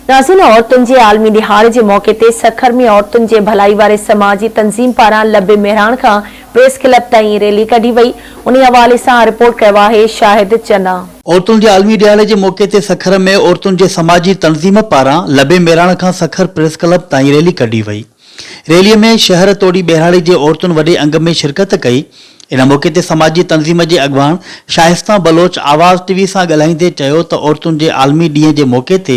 नाज़रीन, औरतुनि जे आलमी ॾिहाड़े जे मौक़े ते सखर में औरतुनि जे भलाई वारे समाजी तंज़ीम पारां लबे मेहरान खां प्रेस क्लब ताईं रैली कढी वई। उन हवाले सां रिपोर्ट कयो आहे शाहिद चन्ना। औरतुनि जे आलमी ॾिहाड़े जे मौक़े ते सखर में औरतुनि जे समाजी तंज़ीम पारां लबे मेहरान खां सखर प्रेस क्लब ताईं रैली कढी वई। रैलीअ में शहर तोड़ी बहिराड़ी जे औरतुनि वॾे अंग में शिरकत कई। इन मौक़े ते समाजी तंज़ीम जे अॻवान शाइस्ता बलोच आवाज़ टीवी सां ॻाल्हाईंदे चयो त औरतुनि जे आलमी ॾींहं जे मौक़े ते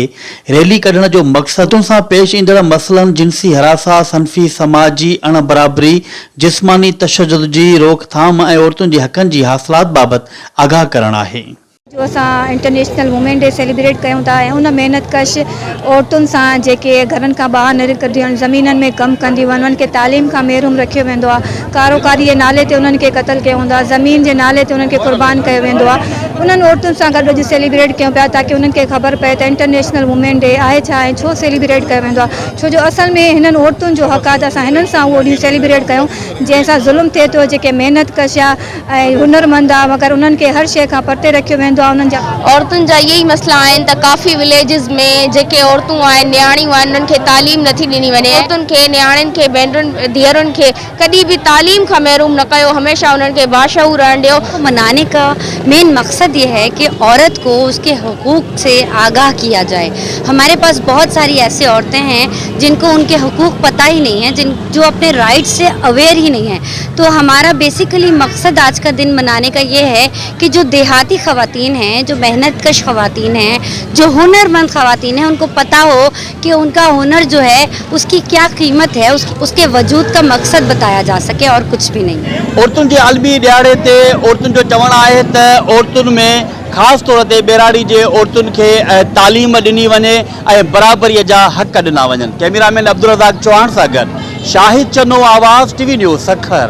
रैली कढण जो मक़सदु सां पेश ईंदड़ मसइलनि जिन्सी हरासा, सनफ़ी, समाजी अण बराबरी, जिस्मानी तशद्दुद जी रोकथाम ऐं औरतुनि जे हक़नि जी हासिलात बाबति आगाह करणु आहे। जो असां इंटरनेशनल वुमेन डे सेलिब्रेट कयूं था ऐं उन महिनत कश औरतुनि सां जेके घरनि खां ॿाहिरि निकिरंदियूं आहिनि, ज़मीननि में कमु कंदियूं आहिनि, उन्हनि खे तालीम खां महरूम रखियो वेंदो आहे। कारोबारी जे नाले ते उन्हनि खे क़तल कयो वेंदो आहे, ज़मीन जे नाले ते उन्हनि खे क़ुर्बान कयो वेंदो आहे। उन्हनि औरतुनि सां गॾु अॼु सेलिब्रेट कयूं पिया ताकी उन्हनि खे ख़बर पए त इंटरनेशनल वुमेन डे आहे छा ऐं छो सेलिब्रेट कयो वेंदो आहे। छो जो असल में हिननि औरतुनि जो हक़ आहे त असां हिननि सां उहो ॾींहुं सेलिब्रेट कयूं जंहिंसां ज़ुल्म थिए थो, जेके महिनत कश आहे ऐं हुनरमंद आहे, मगर उन्हनि खे हर शइ खां परते रखियो वेंदो आहे। उन्हनि जा औरतुनि जा इहे ई मसइला आहिनि त काफ़ी विलेजिस में जेके औरतूं आहिनि, न्याणियूं आहिनि, उन्हनि खे तालीम नथी ॾिनी वञे। औरतुनि खे, न्याणियुनि खे, भेनरुनि, धीअरुनि खे कॾहिं भी तालीम का महरूम न कयो, हमेशा उन्हनि खे बाशऊर रहण ॾियो। मनाने का मेन मकसद ये है कि औरत को उसके हुकूक से आगाह किया जाए। हमारे पास बहुत सारी ऐसी औरतें हैं जिनको उनके हुकूक पता ही नहीं है, जो अपने राइट से अवेयर ही नहीं है। तो हमारा बेसिकली मकसद आज का दिन मनाने का ये है कि जो देहाती ख़वातीन हैं, जो मेहनत कश ख़वातीन हैं, जो हुनरमंद ख़वातीन हैं, उनको पता हो कि उनका हुनर जो है उसकी क्या कीमत है, उसके वजूद का मकसद बताया जा सके और कुछ भी नहीं। औरतुनि जे आलमी ॾिहाड़े ते औरतुनि जो चवणु आहे त औरतुनि में ख़ासि तौर ते बहिराड़ी जे औरतुनि खे तालीम ॾिनी वञे ऐं बराबरीअ जा हक़ ॾिना वञनि। कैमरामैन अब्दुल रज़ाक चौहान सां गॾु शाहिद चन्नो, आवाज़ टीवी न्यूज़, सखर।